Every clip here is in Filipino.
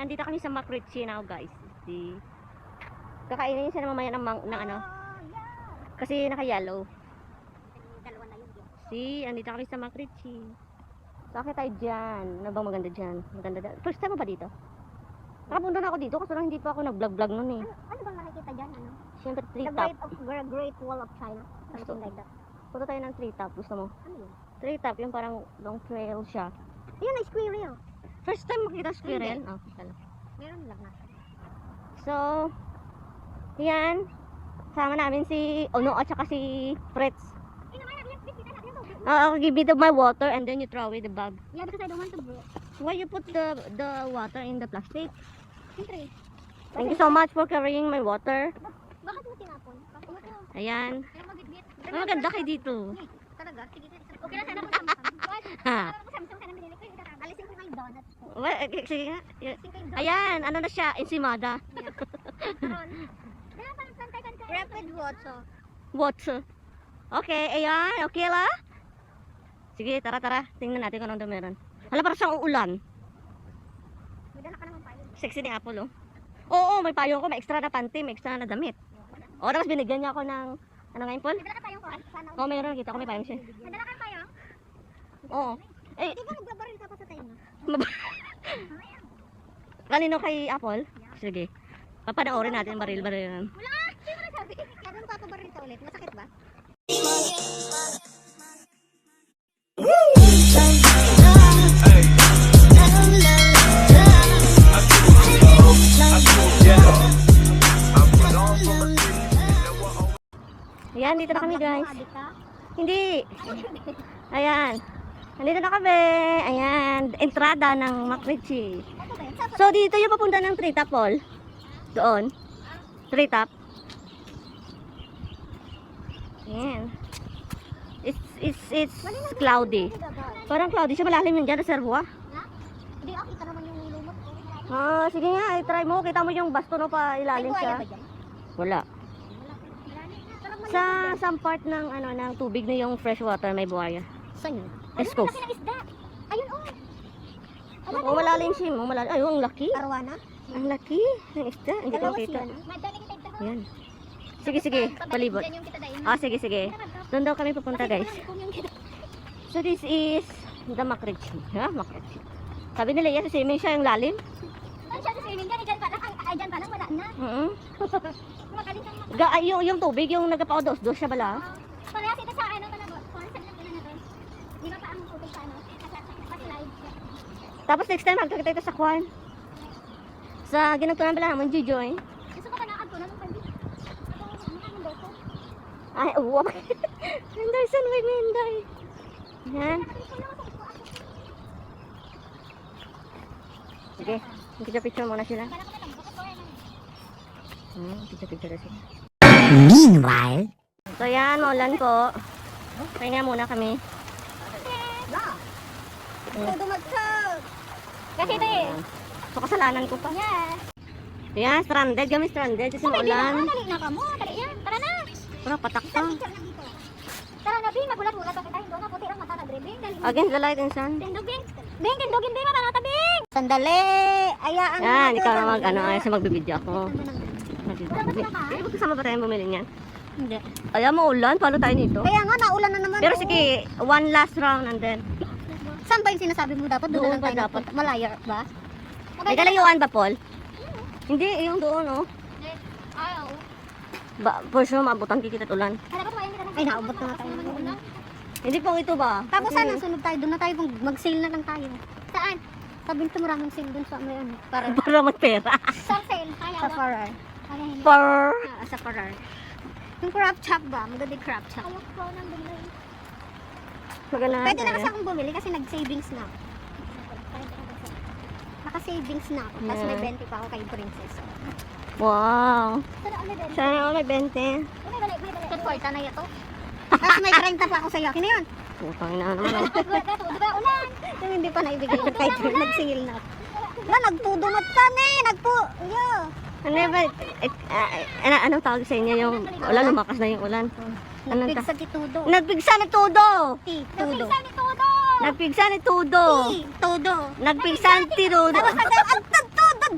andito kami sa Macritchie now, guys. See? Kakainin siya na mamaya ng ano. Kasi naka-yellow. See, andito kami sa Macritchie. Sakit tayo dyan. Ano bang maganda dyan? Maganda dyan. First time mo ba dito? Nakapunta na ako dito kasi lang hindi pa ako nag-vlog-vlog nun eh. Ano bang nakikita dyan? Ano? Siyempre, The tree top. Great Wall of China. Something like that. Punta tayo ng tree top. Gusto mo? Ano yun? Tree top, yung parang long trail siya. Ayun, ay squirrel. First time makita squirrel? Hindi. Oh, kala. Meron lang na. So, yan. Sama namin si Ono at saka si Fritz. I'll give you my water and then you throw away the bag. Yeah, because I don't want to break. Why you put the water in the plastic? Siyempre. Thank you so much for carrying my water. Bakit mo tinapon? Ayan. Pero magitbit. Ang maganda kayo dito. Talaga? Sige. Okay na sana kung Samsung. Ha. Samsung ka na binili ko. Alisin ko na yung donuts ko. Well, sige nga. Alisin ko yung donuts. Ayan, ano na siya? Ensimada. Rapid water. Water. Okay, ayan. Okay la? Sige, tara. Tingnan natin kung ano meron. Hala, parang siyang uulan. May dala ka naman pa yun. Sexy ni Apple, oh. Oo, may payong ko. May extra na panty, may extra na damit. O, tapos binigyan niya ako ng, ano nga yung Paul? May dala ka payong ko. Sana. Oo, mayroon. Kita ko may payong siya. May dala ka payong? Oo. Eh, Di ba nagbabaril ka pa sa tayo na? kanino kay Apple? Sige. Papanoorin natin baril-baril. Wala! Di ba nagsabi? Kaya nung papabaril ka ulit, masakit ba? Ayan, dito na kami guys. Hindi. Ayan. Nandito na kami. Ayan. Entrada ng Macritchie. So, dito yung papunta ng tree top, Paul. Doon. Tree top. Ayan. It's cloudy. Parang cloudy siya. Malalim yung dyan. Reservoir. Hindi, kita naman yung lumot ko. Ah, sige nga. I-try mo. Kita mo yung basto no pa ilalim siya. Wala. Sa some part ng ano ng tubig na yung fresh water may buhaya. Saan yun? West Coast. Laki ng isda. Ayun, oh. Oh, malalim siya mo. Malalim. Ay, ang laki. Arwana? Ang laki ng isda. Hindi ko kita. Madaling tignan. Ayan. Sige. Palibot. Ah, sige. Doon daw kami pupunta, guys. So, this is the Macritchie. Ha? Macritchie. Sabi nila, yes, swimming siya yung lalim. Saan siya sa swimming dyan? Dyan pa lang, wala na. Magaling kang Yung tubig, yung nagpao-dos-dos siya bala. Parehas ito sa ano talaga. Concept lang na doon. Di ba pa ang tubig sa ano? Kasi-live siya. Tapos next time, magkakita ito sa Kwan. Sa ginagtunan pala naman, Jujoy. Gusto ko kanakad ko na nung pandi. Ang doko. Ay, uwap. Henderson, wait, Menday. Yan. Sige, picture muna sila. Picture na sila. Meanwhile, So yan, maulan po. Pahinga muna kami. Dumagkag! Kasi ito eh. So kasalanan ko pa. Yeah. Yan, stranded kami, stranded kasi maulan. Dali na ka mo. Dali yan. Tara na. Pero patak pa. Isang picture na dito. Tara na, Bing. Magulat-gulat pa kita. Hindi na puti ang mata na Bing. Dali. Against the light and sun. Tindog, Bing. Bing, tindogin, Bing. Matanata, Bing. Sandali. Ayaan mo. Yan, ikaw na ay sa magbibideo ako. Kasama ba tayong bumili niyan? Hindi. Ayan, maulan. Follow tayo nito. Kaya nga, naulan na naman. Pero sige, one last round and then. Saan ba yung sinasabi mo dapat? Doon Doon na lang pa tayo dapat. Malaya ba? May kalayuan ba, Paul? Hindi, yung doon, oh. Ayaw. For sure, maabutan kikita ulan. Ay, naabot na tayo. Hindi po ito ba? Tapos Kasi- saan ang sunod tayo? Doon na tayo, mag-sale na lang tayo. Saan? Sabi nito maraming sale doon sa may ano. Para Para magpera. sa sale. Sa Farar. For... Sa Farar. Yung crop shop ba? Maganda crop shop. Maganda. Pwede na kasi akong bumili kasi nag-savings na ako. Naka-savings na ako. Tapos may 20 pa ako kay Princess. Wow. Sana Sana may 20. Sa kwarta na ito. Tapos may 30 pa ako sa'yo. Kino yun? Putang ina naman. Diba ulan? Yung hindi pa naibigay yung kay Drew. Nag-sale na ako. Ba, nagtudunot kami. Ano ba? Anong tawag sa inyo yung ulan? Lumakas na yung ulan. Anong Nagpig sa titudo. Nagpigsa ni Tudo! Titudo. Nagpigsa ni Tudo! Todo. Nagpigsa ni Tudo! Tapos ang tagtudod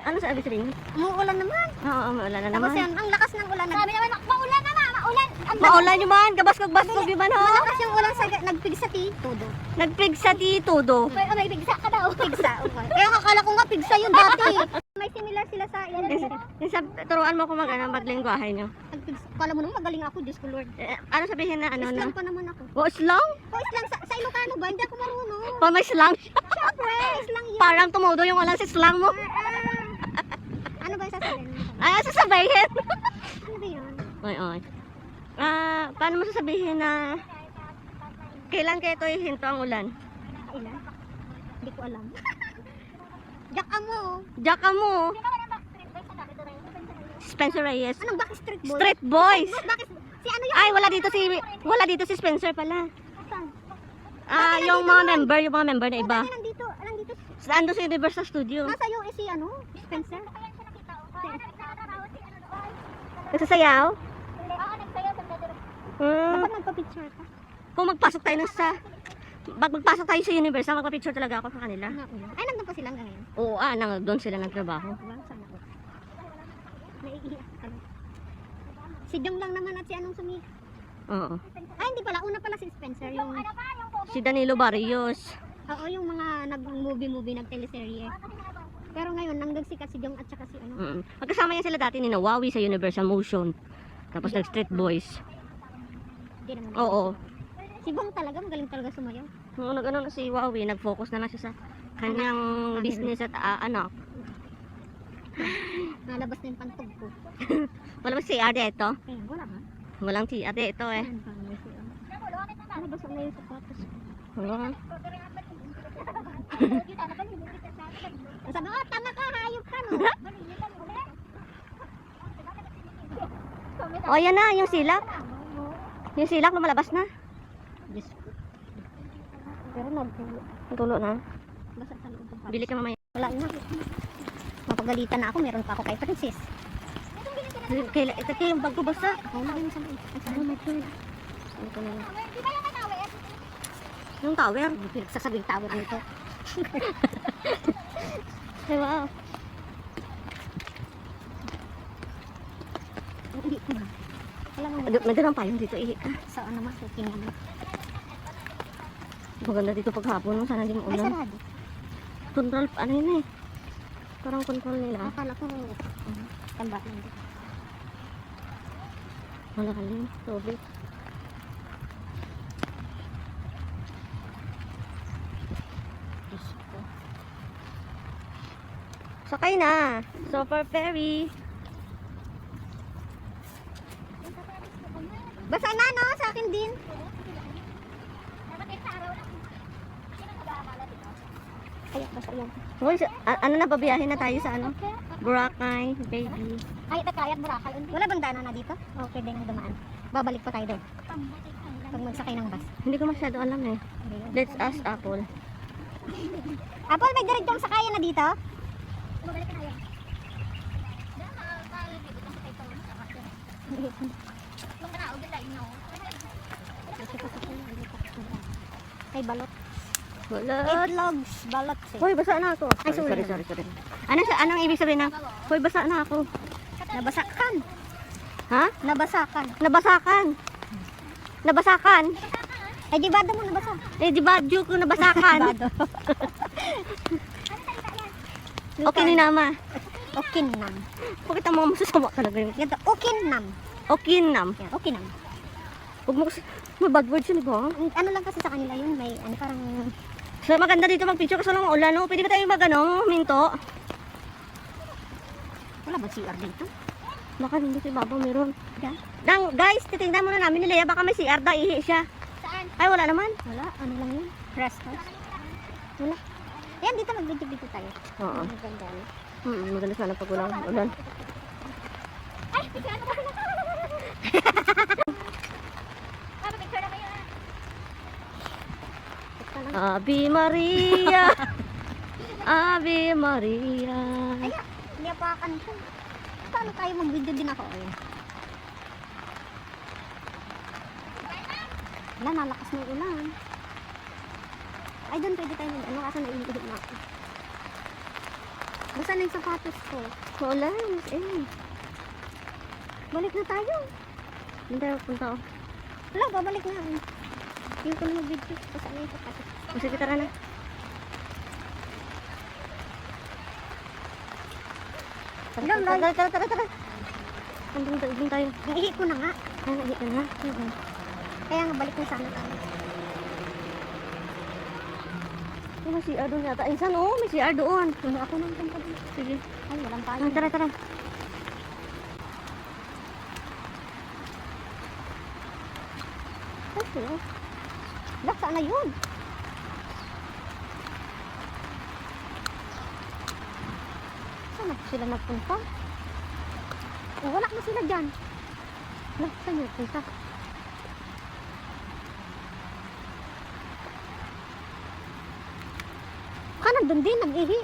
Ano sabi sa inyo? Umuulan naman. Oo, maulan na Tapos naman. yan, ang lakas ng ulan. Sabi naman, maulan na, maulan. Maulan yung man, gabaskog-baskog yung man ho. Malakas yung ulan sa nagpigsa todo. Nagpigsa titudo. May pigsa ka daw. Pigsa, okay. Kaya kakala ko nga pigsa yun dati. May similar sila sa Turuan mo ko maglingwahe nyo. nagpigsa. Kala mo naman magaling ako, Diyos ko Lord. Ano sabihin na ano na? Islam pa naman ako. O, slang? O, Islam, sa Ilocano ba? Hindi ako marunong. Pa may slang? Siyempre, Islam yun. Parang tumudo yung walang si slang mo. Ano ba yung sasabihin mo? Ay, sasabihin. Ano ba yun? Oy. Paano mo sasabihin na kailan kayo ito hinto ang ulan? Kailan? Hindi ko alam. Jaka mo. Jaka mo. Spencer Reyes. Anong Backstreet Boys? Street Boys. Bakit? Si ano yun? Ay, wala dito si Spencer pala. Saan? Yung mga member na iba. Bakit nandito? Ando sa Universal Studio. Nasa iyo si ano? Spencer? Nagsasayaw? Oo, nagsayaw sa bedroom. Hmm. Dapat magpa-picture ka. Kung magpasok tayo magpasok tayo sa Universal, magpa-picture talaga ako sa kanila. Ay, nandun pa sila hanggang ngayon. Oo, doon sila nagtrabaho. Diba? Sana ko. Naiiyak ka. Si Jong lang naman at si anong sumi. Oo. Ay, hindi pala. Una pala si Spencer. Yung, Si Danilo Barrios. oo, yung mga nag-movie, nag-teleserye. Pero ngayon, nagsikat si Jong at saka si ano. Magkasama yan sila dati ni Nawawi sa Universal Motion. Tapos nag-Street Boys. Hindi naman. Oo. Si Bong talaga, magaling talaga sumayaw. Nung nag-ano na si Wawi, nag-focus na siya sa kanyang business at anak. Nalabas na yung pantog ko. Wala ba si Ate ito? Ay, wala ha? Walang si Ate ito eh. Ayan pa, may siya. Nalabas na yung sapatos. Oo. Sabi, oh, tama ka, hayop ka, no? O, yan na, yung silak. Yung silak lumalabas na. Diyos ko. Pero nagtulo. Tulo na. Basta sa loob ng Bili ka mamaya. wala na. Mapagalitan na ako, meron pa ako kay Princess. Ito kayo yung bag ko basta. Oo, lagay mo sa loob. Oh my God. Ito na lang. Di ba yung tower? Yung tower. Pinagsasabing tower nito. Ay, wow. Hindi ko ba? Alam mo, Madalang payong dito eh. saan naman, suking naman. Maganda dito paghapon. No? Sana di mo Ay, ulan. sarado. Control, ano yun eh. Parang control nila. Akala ko, tamba lang. Malakalim. Tubig. Diyos ko. Sakay na. Super ferry. Basta na, no? Sa akin din. Ay, basta yan. Hoy, ano na, babiyahin na tayo sa ano? Boracay, baby. Ay, ito kayat Boracay. Wala bang dana na dito? Okay, din ang dumaan. Babalik pa tayo doon. Pag magsakay ng bus. Hindi ko masyado alam eh. Let's ask Apple. Apple, may diretsong sakayan na dito? Ay, balot. Balot. Itlogs, balot. Hoy, basa na ako. Ay, sorry. Sorry. Anong ibig sabihin ng, hoy, basa na ako? Nabasakan. Ha? Nabasakan. Nabasakan. Nabasakan. Eh, di ba mo nabasa? Eh, di ba, Diyo ko nabasakan? Bado. Okay ni Nama. Okinam. Bakit ang mga masasama talaga yun? Ganito, okinam. Okay nam. Yan, okinam. Huwag mo kasi, may bad words yun, di ba? Ano lang kasi sa kanila yun, may ano parang So, maganda dito mag-picture kasi lang ulan, no? Pwede ba tayo mag-ano, minto? wala ba CR dito? Baka hindi sa ibabaw meron. Yan. Guys, titingnan muna namin ni Lea, baka may CR daw, ihi siya. Saan? Ay, wala naman. Wala, ano lang yun? Rest house. Wala. Ayan, dito mag-video dito tayo. Oo. Maganda. Maganda sana pag walang ulan. Ay, picture ano ba? Picture na kayo. Ave Maria. Ave Maria. Ay, hindi pa kanto. Paano tayo mag-video din ako? Ayun. Wala, nalakas ng ulan. Ay, doon pwede tayo mag-ano kasi naiinihit na ako. Basta na yung sapatos ko. Wala, Miss Amy. Balik na tayo. Hindi tayo punta oh. Wala, babalik na. Yung ko na mag-video. Basta na yung sapatos. O, sige, tara na. Tara, Lang, tara, tara, tara, tara. Andun tayo. Ihi ko na nga. Ay, hindi ka na. Kaya nga balik na sana tayo. May CR doon yata. Ay, saan? Oo, may CR doon. Ano ako nang punta dito? Sige. Ay, walang tayo. Ah, tara, tara. Ay, sila. Lak, saan na yun? Saan na sila nagpunta? Oh, wala na sila dyan. Lak, saan yun punta? Nandun din, nag-ihi.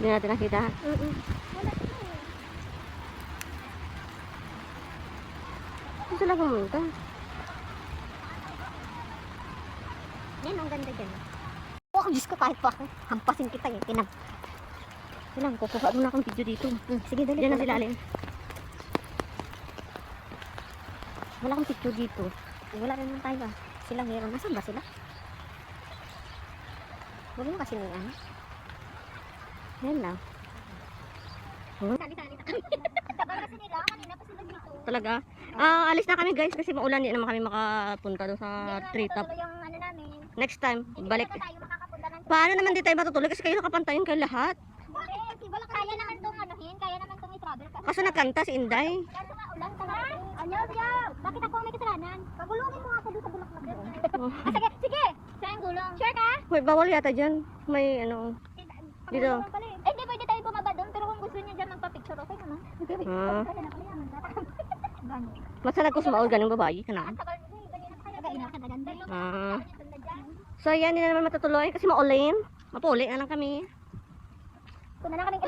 Hindi natin nakita. Wala sila eh. Saan sila pumunta? Yan, ang ganda dyan. Oh, Diyos ko, kahit pa ako. Hampasin kita eh. Kailangan, kukuha muna akong video dito. Sige, dali. Diyan na sila alin. Wala akong picture dito. Wala rin naman tayo ah. Sila meron. Nasaan ba sila? Huwag mo kasi niyan. Yan lang. Tali-tali na kami. Tagal kasi nila. Kanina pa sila dito. Talaga? Alis na kami guys kasi maulan. Hindi naman kami makapunta doon sa treetop. Tuloy yung ano namin. Next time, balik. Hindi tayo makakapunta ng Paano naman di tayo matutuloy? Kasi kayo nakapantayin kayo lahat. Bakit? Wala kaya naman itong anuhin. Kaya naman itong i-travel. Kaso nakanta si Inday. Kaso nga ulan talaga. Anyaw, yaw! Bakit ako may kasalanan? Pagulungin mo nga ako doon sa bulaklak doon. Oh. Sige, sige! Saan gulong? Sure ka? Hoy, bawal yata dyan. May ano. Dito. Eh, di pwede tayo bumaba doon. Pero kung gusto niyo dyan magpa-picture, okay naman. Ah. Masarap ko sumaol ganun babae ka na. Ah. So yan, hindi na naman matutuloy kasi maulim. Mapuli na lang kami. Kung na lang kaming